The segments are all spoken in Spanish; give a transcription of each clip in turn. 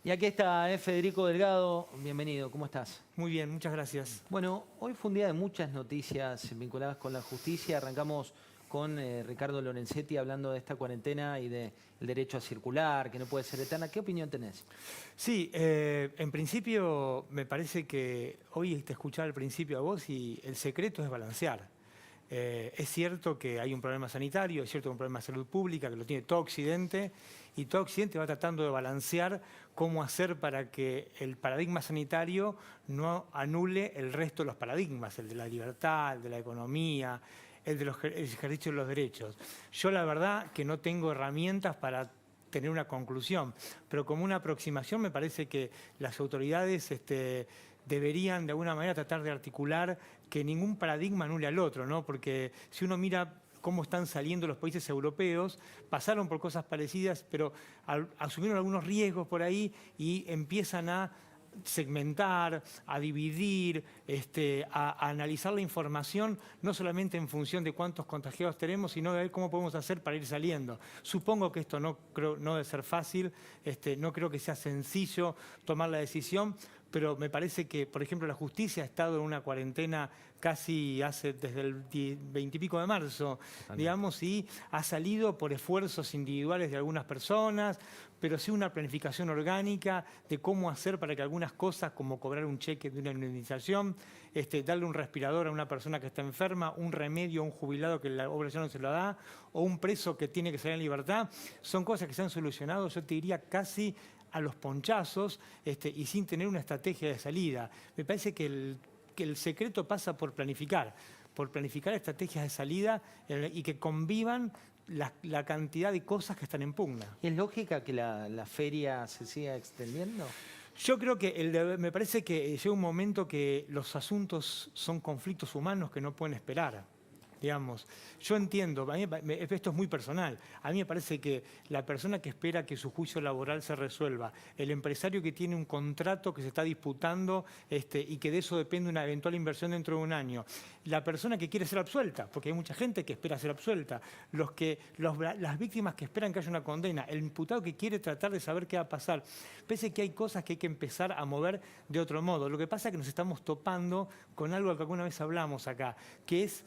Y aquí está Federico Delgado, bienvenido, ¿cómo estás? Muy bien, muchas gracias. Bueno, hoy fue un día de muchas noticias vinculadas con la justicia. Arrancamos con Ricardo Lorenzetti hablando de esta cuarentena y del derecho a circular, que no puede ser eterna. ¿Qué opinión tenés? Sí, en principio me parece que hoy te escuchaba al principio a vos y el secreto es balancear. Es cierto que hay un problema sanitario, es cierto que hay un problema de salud pública que lo tiene todo Occidente y todo Occidente va tratando de balancear cómo hacer para que el paradigma sanitario no anule el resto de los paradigmas, el de la libertad, el de la economía, el ejercicio de los derechos. Yo la verdad que no tengo herramientas para tener una conclusión, pero como una aproximación me parece que las autoridades deberían de alguna manera tratar de articular que ningún paradigma anule al otro, ¿no? Porque si uno mira cómo están saliendo los países europeos, pasaron por cosas parecidas, pero asumieron algunos riesgos por ahí y empiezan a segmentar, a dividir, a analizar la información, no solamente en función de cuántos contagiados tenemos, sino de ver cómo podemos hacer para ir saliendo. Supongo que esto no debe ser fácil, no creo que sea sencillo tomar la decisión, pero me parece que, por ejemplo, la justicia ha estado en una cuarentena casi desde el 20 y pico de marzo, digamos, y ha salido por esfuerzos individuales de algunas personas, pero sí una planificación orgánica de cómo hacer para que algunas cosas, como cobrar un cheque de una indemnización, darle un respirador a una persona que está enferma, un remedio a un jubilado que la obra ya no se lo da, o un preso que tiene que salir en libertad, son cosas que se han solucionado, yo te diría, casi a los ponchazos y sin tener una estrategia de salida. Me parece que el secreto pasa por planificar estrategias de salida y que convivan la cantidad de cosas que están en pugna. ¿Y es lógica que la feria se siga extendiendo? Yo creo que me parece que llega un momento que los asuntos son conflictos humanos que no pueden esperar. Digamos, yo entiendo, esto es muy personal, a mí me parece que la persona que espera que su juicio laboral se resuelva, el empresario que tiene un contrato que se está disputando y que de eso depende una eventual inversión dentro de un año, la persona que quiere ser absuelta, porque hay mucha gente que espera ser absuelta, las víctimas que esperan que haya una condena, el imputado que quiere tratar de saber qué va a pasar, pese que hay cosas que hay que empezar a mover de otro modo. Lo que pasa es que nos estamos topando con algo que alguna vez hablamos acá, que es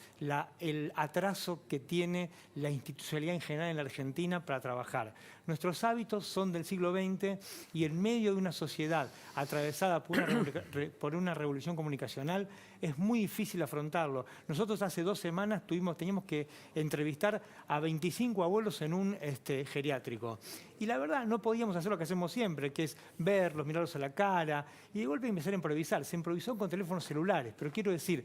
el atraso que tiene la institucionalidad en general en la Argentina para trabajar. Nuestros hábitos son del siglo XX y en medio de una sociedad atravesada por una revolución comunicacional es muy difícil afrontarlo. Nosotros hace 2 semanas teníamos que entrevistar a 25 abuelos en un geriátrico. Y la verdad no podíamos hacer lo que hacemos siempre, que es verlos, mirarlos a la cara y de golpe empezar a improvisar. Se improvisó con teléfonos celulares, pero quiero decir,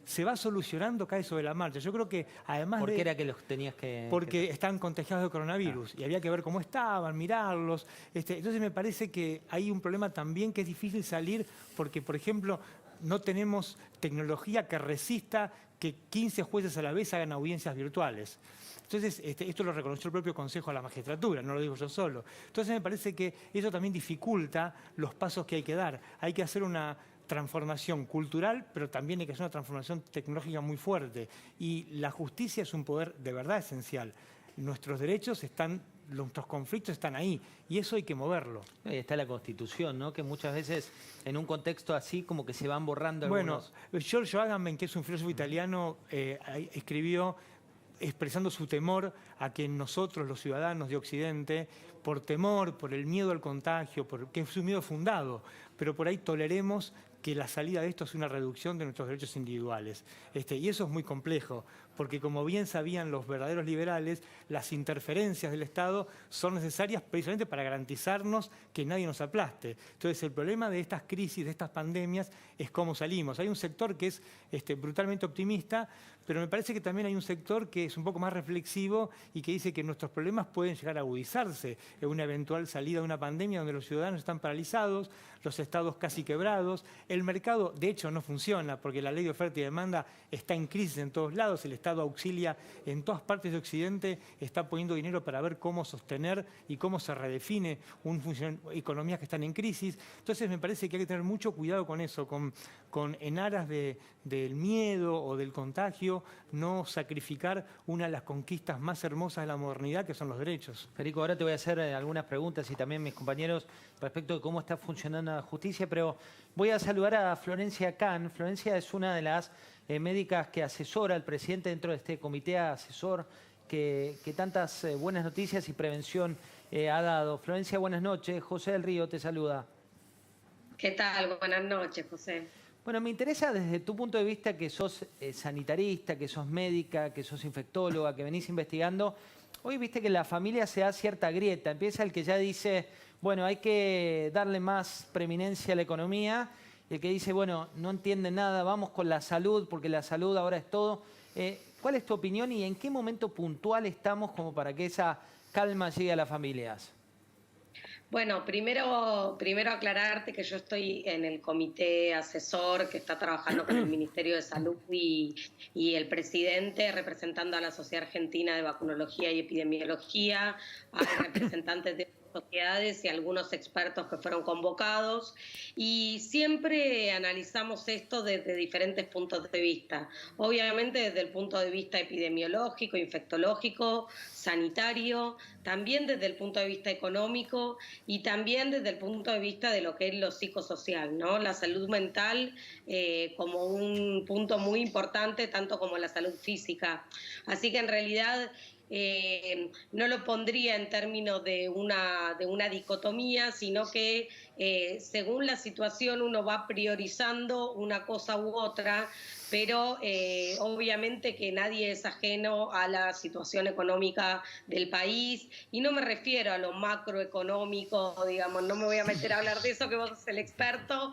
se va solucionando, cae sobre la marcha. Yo creo que además ¿Por qué era que los tenías porque están contagiados de coronavirus y había que ver cómo estaban, mirarlos. Entonces me parece que hay un problema también que es difícil salir porque, por ejemplo, no tenemos tecnología que resista que 15 jueces a la vez hagan audiencias virtuales. Entonces, esto lo reconoció el propio Consejo de la Magistratura, no lo digo yo solo. Entonces me parece que eso también dificulta los pasos que hay que dar. Hay que hacer una transformación cultural, pero también hay que hacer una transformación tecnológica muy fuerte. Y la justicia es un poder de verdad esencial. Nuestros derechos nuestros conflictos están ahí, y eso hay que moverlo. Y está la Constitución, ¿no? Que muchas veces en un contexto así como que se van borrando algunos... Bueno, Giorgio Agamben, que es un filósofo italiano, escribió expresando su temor a que nosotros, los ciudadanos de Occidente, por temor, por el miedo al contagio, que es un miedo fundado, pero por ahí toleremos que la salida de esto es una reducción de nuestros derechos individuales. Y eso es muy complejo, porque como bien sabían los verdaderos liberales, las interferencias del Estado son necesarias precisamente para garantizarnos que nadie nos aplaste. Entonces, el problema de estas crisis, de estas pandemias, es cómo salimos. Hay un sector que es brutalmente optimista, pero me parece que también hay un sector que es un poco más reflexivo y que dice que nuestros problemas pueden llegar a agudizarse en una eventual salida de una pandemia donde los ciudadanos están paralizados, los estados casi quebrados, El mercado, de hecho, no funciona porque la ley de oferta y demanda está en crisis en todos lados. El Estado auxilia en todas partes de Occidente, está poniendo dinero para ver cómo sostener y cómo se redefine economías que están en crisis. Entonces me parece que hay que tener mucho cuidado con eso, en aras del miedo o del contagio, no sacrificar una de las conquistas más hermosas de la modernidad, que son los derechos. Federico, ahora te voy a hacer algunas preguntas y también mis compañeros respecto de cómo está funcionando la justicia, pero voy a saludar a Florencia Can. Florencia es una de las médicas que asesora al presidente dentro de este comité asesor que tantas buenas noticias y prevención ha dado. Florencia, buenas noches. José del Río te saluda. ¿Qué tal? Buenas noches, José. Bueno, me interesa desde tu punto de vista que sos sanitarista, que sos médica, que sos infectóloga, que venís investigando. Hoy viste que en la familia se da cierta grieta. Empieza el que ya dice, bueno, hay que darle más preeminencia a la economía. Y el que dice, bueno, no entiende nada, vamos con la salud, porque la salud ahora es todo. ¿Cuál es tu opinión y en qué momento puntual estamos como para que esa calma llegue a las familias? Bueno, primero aclararte que yo estoy en el comité asesor que está trabajando con el Ministerio de Salud y el presidente, representando a la Sociedad Argentina de Vacunología y Epidemiología, hay representantes de sociedades y algunos expertos que fueron convocados, y siempre analizamos esto desde diferentes puntos de vista. Obviamente desde el punto de vista epidemiológico, infectológico, sanitario, también desde el punto de vista económico y también desde el punto de vista de lo que es lo psicosocial, ¿no? La salud mental como un punto muy importante, tanto como la salud física. Así que en realidad no lo pondría en términos de una dicotomía, sino que según la situación uno va priorizando una cosa u otra, pero obviamente que nadie es ajeno a la situación económica del país, y no me refiero a lo macroeconómico, digamos, no me voy a meter a hablar de eso, que vos sos el experto,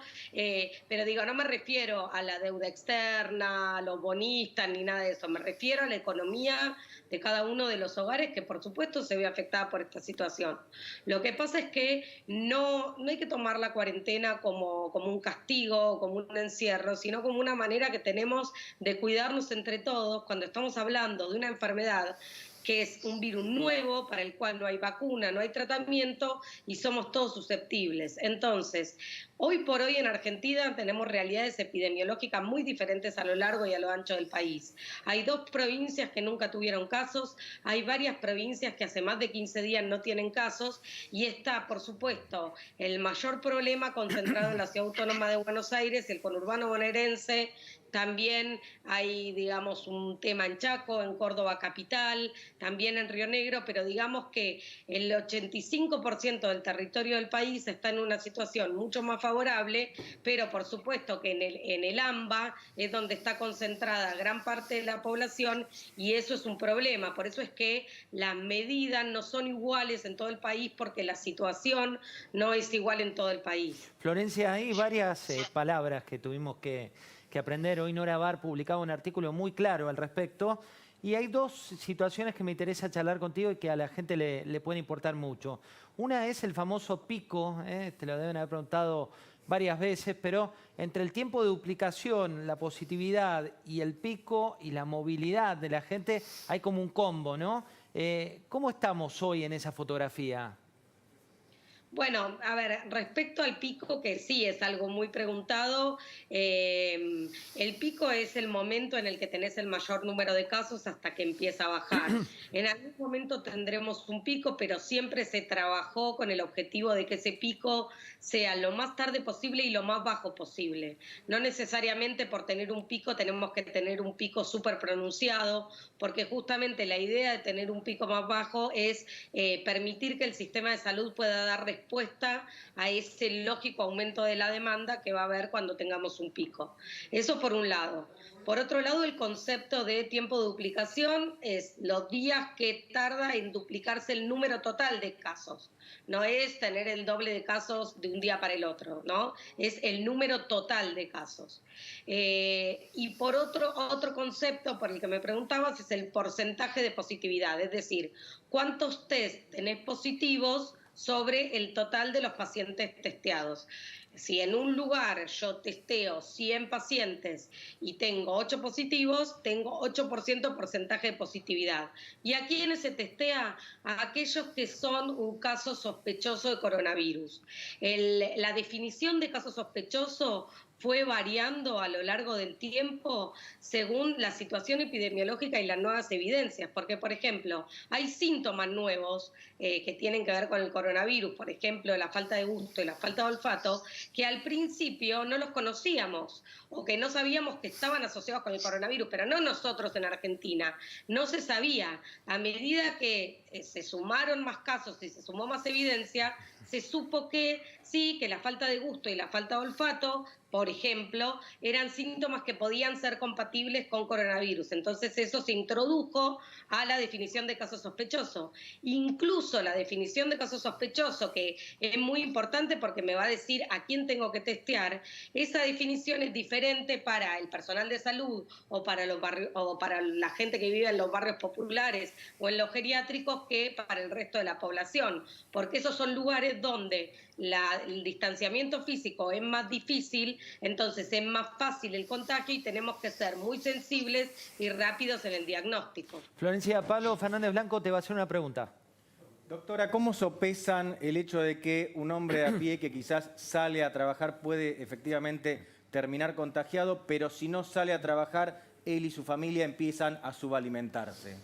pero digo, no me refiero a la deuda externa, a los bonistas, ni nada de eso, me refiero a la economía de cada uno de los hogares, que por supuesto se ve afectada por esta situación. Lo que pasa es que no hay que tomar la cuarentena como un castigo, como un encierro, sino como una manera que tenemos de cuidarnos entre todos cuando estamos hablando de una enfermedad que es un virus nuevo para el cual no hay vacuna, no hay tratamiento y somos todos susceptibles. Entonces, hoy por hoy en Argentina tenemos realidades epidemiológicas muy diferentes a lo largo y a lo ancho del país. Hay 2 provincias que nunca tuvieron casos, hay varias provincias que hace más de 15 días no tienen casos, y está, por supuesto, el mayor problema concentrado en la Ciudad Autónoma de Buenos Aires, el conurbano bonaerense. También hay, digamos, un tema en Chaco, en Córdoba capital, también en Río Negro, pero digamos que el 85% del territorio del país está en una situación mucho más favorable, pero por supuesto que en el AMBA es donde está concentrada gran parte de la población, y eso es un problema. Por eso es que las medidas no son iguales en todo el país, porque la situación no es igual en todo el país. Florencia, hay varias palabras que tuvimos que aprender. Hoy Nora Bar publicaba un artículo muy claro al respecto. Y hay 2 situaciones que me interesa charlar contigo y que a la gente le puede importar mucho. Una es el famoso pico, te lo deben haber preguntado varias veces, pero entre el tiempo de duplicación, la positividad y el pico y la movilidad de la gente hay como un combo, ¿no? ¿Cómo estamos hoy en esa fotografía? Bueno, a ver, respecto al pico, que sí es algo muy preguntado, el pico es el momento en el que tenés el mayor número de casos hasta que empieza a bajar. En algún momento tendremos un pico, pero siempre se trabajó con el objetivo de que ese pico sea lo más tarde posible y lo más bajo posible. No necesariamente por tener un pico tenemos que tener un pico súper pronunciado, porque justamente la idea de tener un pico más bajo es permitir que el sistema de salud pueda dar respuesta a ese lógico aumento de la demanda que va a haber cuando tengamos un pico. Eso por un lado. Por otro lado, el concepto de tiempo de duplicación es los días que tarda en duplicarse el número total de casos. No es tener el doble de casos de un día para el otro, ¿no? Es el número total de casos. Y por otro concepto por el que me preguntabas es el porcentaje de positividad, es decir, cuántos test tenés positivos sobre el total de los pacientes testeados. Si en un lugar yo testeo 100 pacientes y tengo 8 positivos, tengo 8% porcentaje de positividad. ¿Y a quiénes se testea? A aquellos que son un caso sospechoso de coronavirus. La definición de caso sospechoso fue variando a lo largo del tiempo según la situación epidemiológica y las nuevas evidencias, porque, por ejemplo, hay síntomas nuevos que tienen que ver con el coronavirus, por ejemplo, la falta de gusto y la falta de olfato, que al principio no los conocíamos o que no sabíamos que estaban asociados con el coronavirus, pero no nosotros en Argentina, no se sabía. A medida que se sumaron más casos y se sumó más evidencia, se supo que sí, que la falta de gusto y la falta de olfato, por ejemplo, eran síntomas que podían ser compatibles con coronavirus. Entonces eso se introdujo a la definición de caso sospechoso. Incluso la definición de caso sospechoso, que es muy importante porque me va a decir a quién tengo que testear, esa definición es diferente para el personal de salud o para la gente que vive en los barrios populares o en los geriátricos que para el resto de la población, porque esos son lugares donde el distanciamiento físico es más difícil, entonces es más fácil el contagio y tenemos que ser muy sensibles y rápidos en el diagnóstico. Florencia, Pablo Fernández Blanco te va a hacer una pregunta. Doctora, ¿cómo sopesan el hecho de que un hombre de a pie que quizás sale a trabajar puede efectivamente terminar contagiado, pero si no sale a trabajar, él y su familia empiezan a subalimentarse?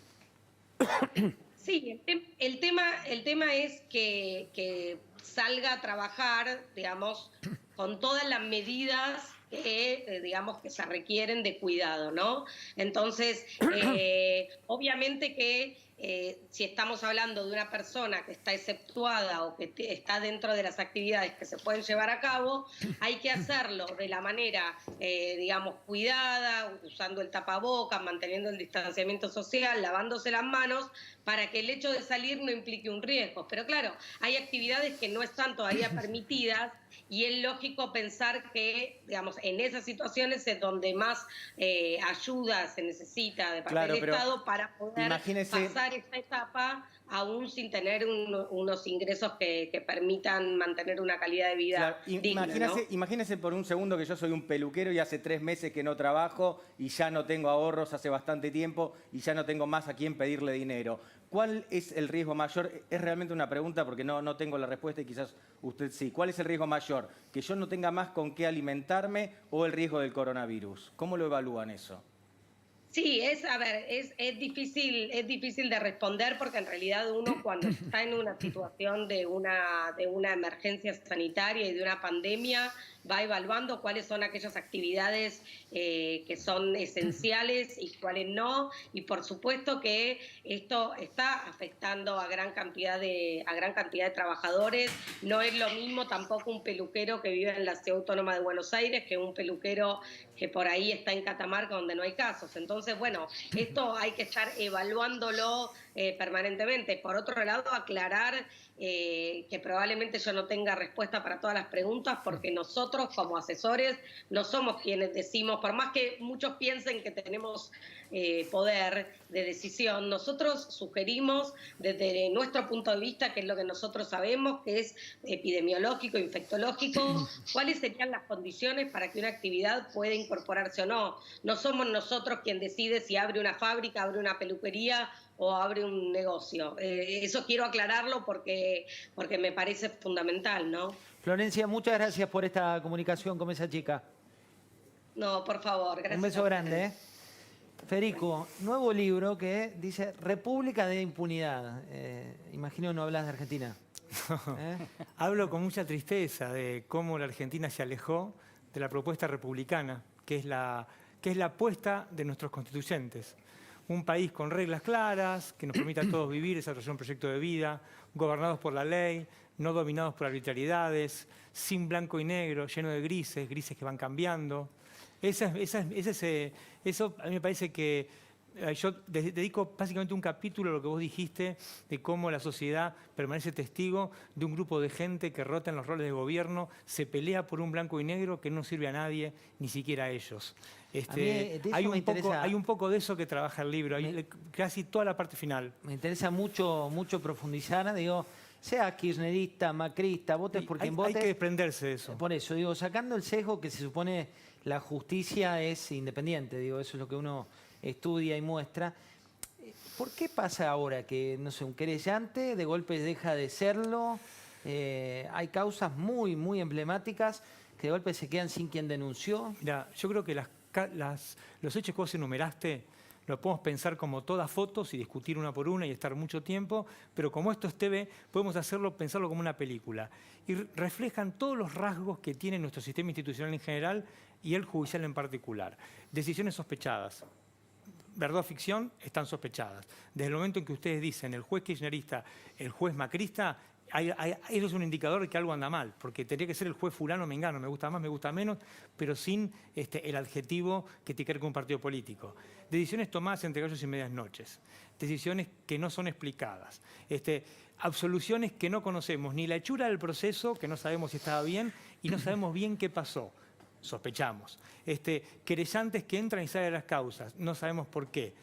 Sí, el tema es que salga a trabajar, digamos, con todas las medidas que, digamos, que se requieren de cuidado, ¿no? Entonces, obviamente que si estamos hablando de una persona que está exceptuada o que está dentro de las actividades que se pueden llevar a cabo, hay que hacerlo de la manera, digamos, cuidada, usando el tapabocas, manteniendo el distanciamiento social, lavándose las manos, para que el hecho de salir no implique un riesgo. Pero claro, hay actividades que no están todavía permitidas y es lógico pensar que, digamos, en esas situaciones es donde más ayuda se necesita de parte del Estado para poder pasar esta etapa aún sin tener unos ingresos que permitan mantener una calidad de vida digna, ¿no? Imagínese por un segundo que yo soy un peluquero y hace 3 meses que no trabajo y ya no tengo ahorros hace bastante tiempo y ya no tengo más a quién pedirle dinero. ¿Cuál es el riesgo mayor? Es realmente una pregunta porque no tengo la respuesta y quizás usted sí. ¿Cuál es el riesgo mayor? ¿Que yo no tenga más con qué alimentarme o el riesgo del coronavirus? ¿Cómo lo evalúan eso? Sí, es difícil de responder porque en realidad uno cuando está en una situación de una emergencia sanitaria y de una pandemia va evaluando cuáles son aquellas actividades que son esenciales y cuáles no, y por supuesto que esto está afectando a gran cantidad de trabajadores. No es lo mismo tampoco un peluquero que vive en la Ciudad Autónoma de Buenos Aires que un peluquero que por ahí está en Catamarca donde no hay casos. Entonces, bueno, esto hay que estar evaluándolo permanentemente. Por otro lado, aclarar que probablemente yo no tenga respuesta para todas las preguntas porque nosotros como asesores no somos quienes decimos, por más que muchos piensen que tenemos poder de decisión, nosotros sugerimos desde nuestro punto de vista, que es lo que nosotros sabemos, que es epidemiológico, infectológico, cuáles serían las condiciones para que una actividad pueda incorporarse o no. No somos nosotros quien decide si abre una fábrica, abre una peluquería o abre un negocio. Eso quiero aclararlo porque me parece fundamental, ¿no? Florencia, muchas gracias por esta comunicación con esa chica. No, por favor, gracias. Un beso grande, ¿eh? Federico, nuevo libro que dice República de Impunidad. Imagino no hablas de Argentina. Hablo con mucha tristeza de cómo la Argentina se alejó de la propuesta republicana, que es la apuesta de nuestros constituyentes. Un país con reglas claras, que nos permita a todos vivir, desarrollar un proyecto de vida, gobernados por la ley, no dominados por arbitrariedades, sin blanco y negro, lleno de grises que van cambiando. Eso a mí me parece que yo dedico básicamente un capítulo a lo que vos dijiste de cómo la sociedad permanece testigo de un grupo de gente que rota en los roles de gobierno, se pelea por un blanco y negro que no sirve a nadie, ni siquiera a ellos. Hay un poco de eso que trabaja el libro, hay casi toda la parte final. Me interesa mucho profundizar, digo, sea kirchnerista, macrista, votes por quien votes. Hay que desprenderse de eso. Por eso, digo, sacando el sesgo que se supone la justicia es independiente, digo, eso es lo que uno estudia y muestra. ¿Por qué pasa ahora que, no sé, un querellante de golpe deja de serlo? Hay causas muy, muy emblemáticas que de golpe se quedan sin quien denunció. Mira, yo creo que los hechos que vos enumeraste lo podemos pensar como todas fotos y discutir una por una y estar mucho tiempo, pero como esto es TV, podemos pensarlo como una película. Y reflejan todos los rasgos que tiene nuestro sistema institucional en general y el judicial en particular. Decisiones sospechadas. Verdad o ficción están sospechadas. Desde el momento en que ustedes dicen el juez kirchnerista, el juez macrista, eso es un indicador de que algo anda mal, porque tendría que ser el juez fulano mengano, me gusta más, me gusta menos, pero sin el adjetivo que te quede con un partido político. Decisiones tomadas entre gallos y medias noches, decisiones que no son explicadas, absoluciones que no conocemos, ni la hechura del proceso, que no sabemos si estaba bien, y no sabemos bien qué pasó. Sospechamos. Querellantes que entran y salen de las causas, no sabemos por qué.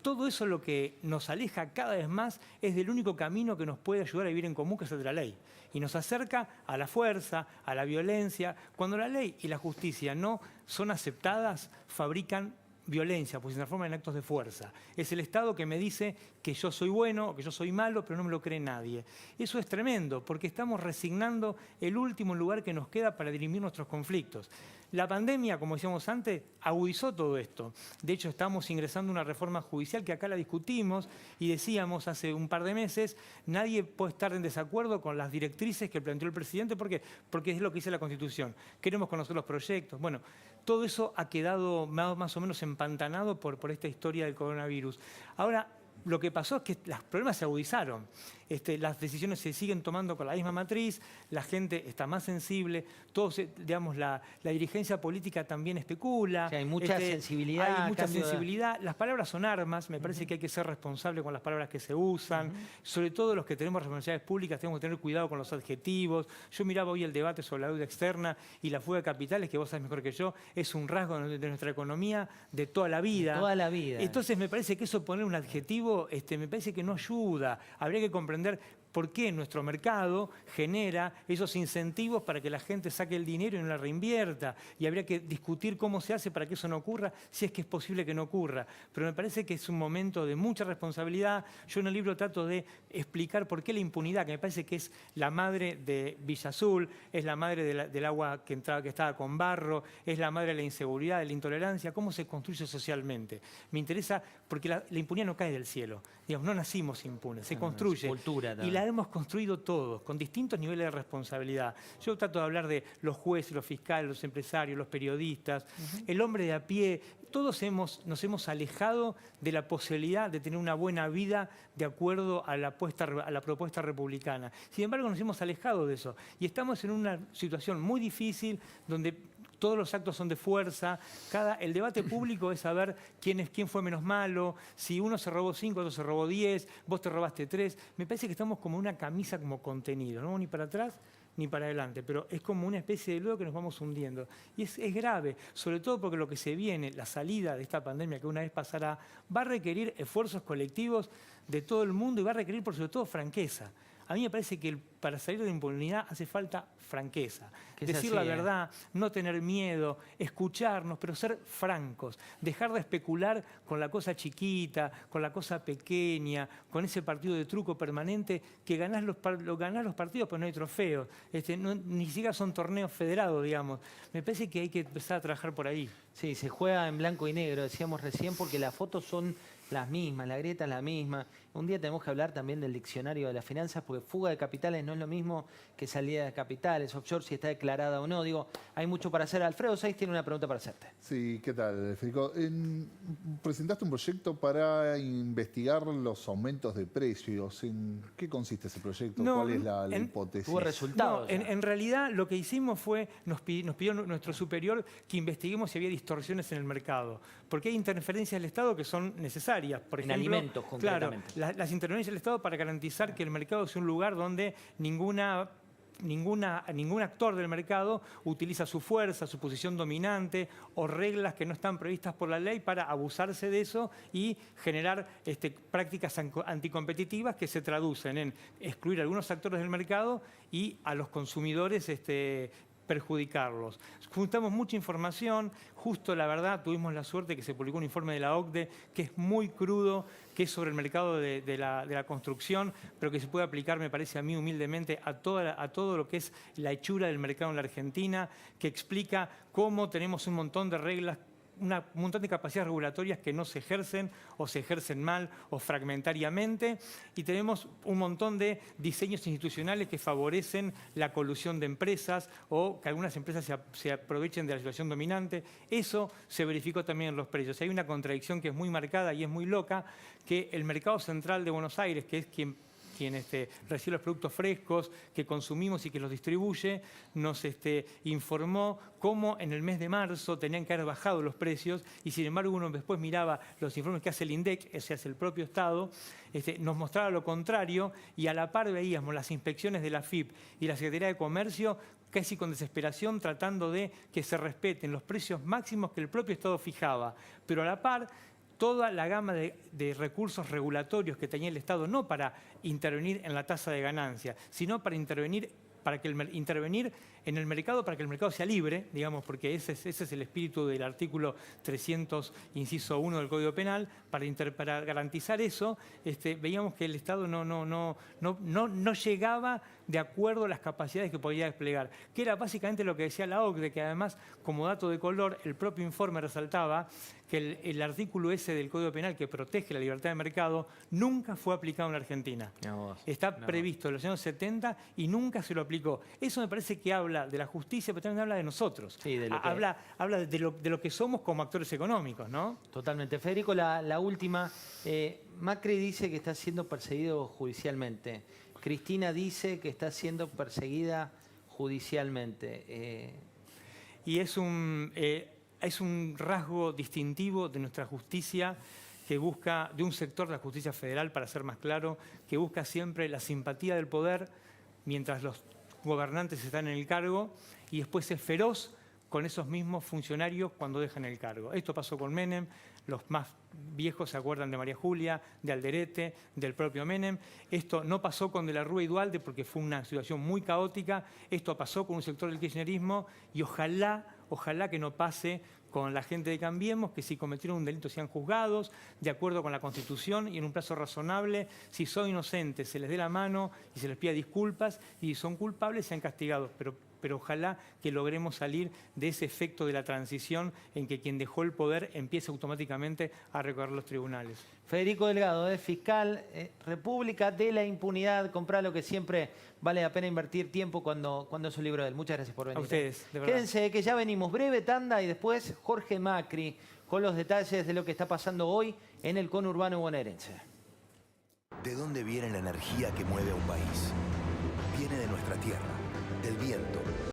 Todo eso lo que nos aleja cada vez más es del único camino que nos puede ayudar a vivir en común, que es el de la ley. Y nos acerca a la fuerza, a la violencia. Cuando la ley y la justicia no son aceptadas, fabrican violencia, pues se transforman en actos de fuerza. Es el Estado que me dice que yo soy bueno o que yo soy malo, pero no me lo cree nadie. Eso es tremendo, porque estamos resignando el último lugar que nos queda para dirimir nuestros conflictos. La pandemia, como decíamos antes, agudizó todo esto. De hecho, estamos ingresando a una reforma judicial que acá la discutimos y decíamos hace un par de meses, nadie puede estar en desacuerdo con las directrices que planteó el presidente. ¿Por qué? Porque es lo que dice la Constitución. Queremos conocer los proyectos. Bueno, todo eso ha quedado más o menos empantanado por esta historia del coronavirus. Ahora, lo que pasó es que los problemas se agudizaron. Las decisiones se siguen tomando con la misma matriz, la gente está más sensible, todos, digamos, la dirigencia política también especula. O sea, hay mucha sensibilidad. Hay mucha sensibilidad. Las palabras son armas, me parece que hay que ser responsable con las palabras que se usan. Sobre todo los que tenemos responsabilidades públicas tenemos que tener cuidado con los adjetivos. Yo miraba hoy el debate sobre la deuda externa y la fuga de capitales, que vos sabés mejor que yo, es un rasgo de nuestra economía de toda la vida. De toda la vida. Entonces me parece que eso, poner un adjetivo, me parece que no ayuda. Habría que comprender por qué nuestro mercado genera esos incentivos para que la gente saque el dinero y no la reinvierta. Y habría que discutir cómo se hace para que eso no ocurra, si es que es posible que no ocurra. Pero me parece que es un momento de mucha responsabilidad. Yo en el libro trato de explicar por qué la impunidad, que me parece que es la madre de Villa Azul, es la madre del agua que estaba con barro, es la madre de la inseguridad, de la intolerancia, cómo se construye socialmente. Me interesa porque la impunidad no cae del cielo. Digamos, no nacimos impunes, se construye. Cultura y la hemos construido todos, con distintos niveles de responsabilidad. Yo trato de hablar de los jueces, los fiscales, los empresarios, los periodistas, el hombre de a pie. Todos nos hemos alejado de la posibilidad de tener una buena vida de acuerdo a la propuesta republicana. Sin embargo, nos hemos alejado de eso. Y estamos en una situación muy difícil donde todos los actos son de fuerza. El debate público es saber quién fue menos malo, si uno se robó 5, otro se robó 10, vos te robaste 3. Me parece que estamos como una camisa como contenido, no ni para atrás ni para adelante, pero es como una especie de lodo que nos vamos hundiendo. Y es grave, sobre todo porque lo que se viene, la salida de esta pandemia que una vez pasará, va a requerir esfuerzos colectivos de todo el mundo y va a requerir, por sobre todo, franqueza. A mí me parece que para salir de la impunidad hace falta franqueza. Decir la verdad, no tener miedo, escucharnos, pero ser francos. Dejar de especular con la cosa chiquita, con la cosa pequeña, con ese partido de truco permanente que ganás los partidos, pero no hay trofeos. Ni siquiera son torneos federados, digamos. Me parece que hay que empezar a trabajar por ahí. Sí, se juega en blanco y negro, decíamos recién, porque las fotos son las mismas, la grieta es la misma. Un día tenemos que hablar también del diccionario de las finanzas, porque fuga de capitales no es lo mismo que salida de capitales, offshore, si está declarada o no. Digo, hay mucho para hacer. Alfredo Saiz tiene una pregunta para hacerte. Sí, ¿qué tal, Federico? Presentaste un proyecto para investigar los aumentos de precios. ¿En qué consiste ese proyecto? ¿Cuál es la hipótesis? Tuvo resultados. En realidad lo que hicimos fue, nos pidió nuestro superior que investiguemos si había distorsiones en el mercado. Porque hay interferencias del Estado que son necesarias. Por ejemplo, en alimentos, concretamente. Claro, las interferencias del Estado para garantizar que el mercado sea un lugar donde ninguna ningún actor del mercado utiliza su fuerza, su posición dominante o reglas que no están previstas por la ley para abusarse de eso y generar prácticas anticompetitivas que se traducen en excluir a algunos actores del mercado y a los consumidores perjudicarlos. Juntamos mucha información, justo la verdad tuvimos la suerte que se publicó un informe de la OCDE que es muy crudo, que es sobre el mercado de la construcción, pero que se puede aplicar, me parece a mí humildemente, a todo lo que es la hechura del mercado en la Argentina, que explica cómo tenemos un montón de reglas, un montón de capacidades regulatorias que no se ejercen o se ejercen mal o fragmentariamente, y tenemos un montón de diseños institucionales que favorecen la colusión de empresas o que algunas empresas se aprovechen de la situación dominante. Eso se verificó también en los precios. Hay una contradicción que es muy marcada y es muy loca, que el mercado central de Buenos Aires, que es quien recibe los productos frescos que consumimos y que los distribuye, nos informó cómo en el mes de marzo tenían que haber bajado los precios y sin embargo uno después miraba los informes que hace el INDEC, ese hace el propio Estado, nos mostraba lo contrario y a la par veíamos las inspecciones de la AFIP y la Secretaría de Comercio casi con desesperación tratando de que se respeten los precios máximos que el propio Estado fijaba, pero a la par toda la gama de recursos regulatorios que tenía el Estado, no para intervenir en la tasa de ganancia, sino para intervenir en el mercado para que el mercado sea libre, digamos, porque ese es el espíritu del artículo 300, inciso 1 del Código Penal. Para garantizar eso, veíamos que el Estado no llegaba de acuerdo a las capacidades que podía desplegar, que era básicamente lo que decía la OCDE, que además, como dato de color, el propio informe resaltaba que el artículo ese del Código Penal que protege la libertad de mercado nunca fue aplicado en la Argentina. Está previsto en los años 70 y nunca se lo aplicó. Eso me parece que habla de la justicia, pero también habla de nosotros. Sí, habla de lo que somos como actores económicos, ¿no? Totalmente. Federico, la última. Macri dice que está siendo perseguido judicialmente. Cristina dice que está siendo perseguida judicialmente. Y es un rasgo distintivo de nuestra justicia que busca, de un sector de la justicia federal, para ser más claro, que busca siempre la simpatía del poder mientras los gobernantes están en el cargo y después es feroz con esos mismos funcionarios cuando dejan el cargo. Esto pasó con Menem, los más viejos se acuerdan de María Julia, de Alderete, del propio Menem. Esto no pasó con De la Rúa y Duhalde porque fue una situación muy caótica. Esto pasó con un sector del kirchnerismo y ojalá que no pase con la gente de Cambiemos, que si cometieron un delito sean juzgados de acuerdo con la Constitución y en un plazo razonable. Si son inocentes, se les dé la mano y se les pida disculpas, y si son culpables, sean castigados. Pero ojalá que logremos salir de ese efecto de la transición en que quien dejó el poder empieza automáticamente a recorrer los tribunales. Federico Delgado, fiscal, República de la Impunidad, comprá lo que siempre vale la pena invertir tiempo cuando es un libro de él. Muchas gracias por venir. A ustedes, de verdad. Quédense, que ya venimos. Breve tanda y después Jorge Macri con los detalles de lo que está pasando hoy en el conurbano bonaerense. ¿De dónde viene la energía que mueve a un país? Viene de nuestra tierra, del viento,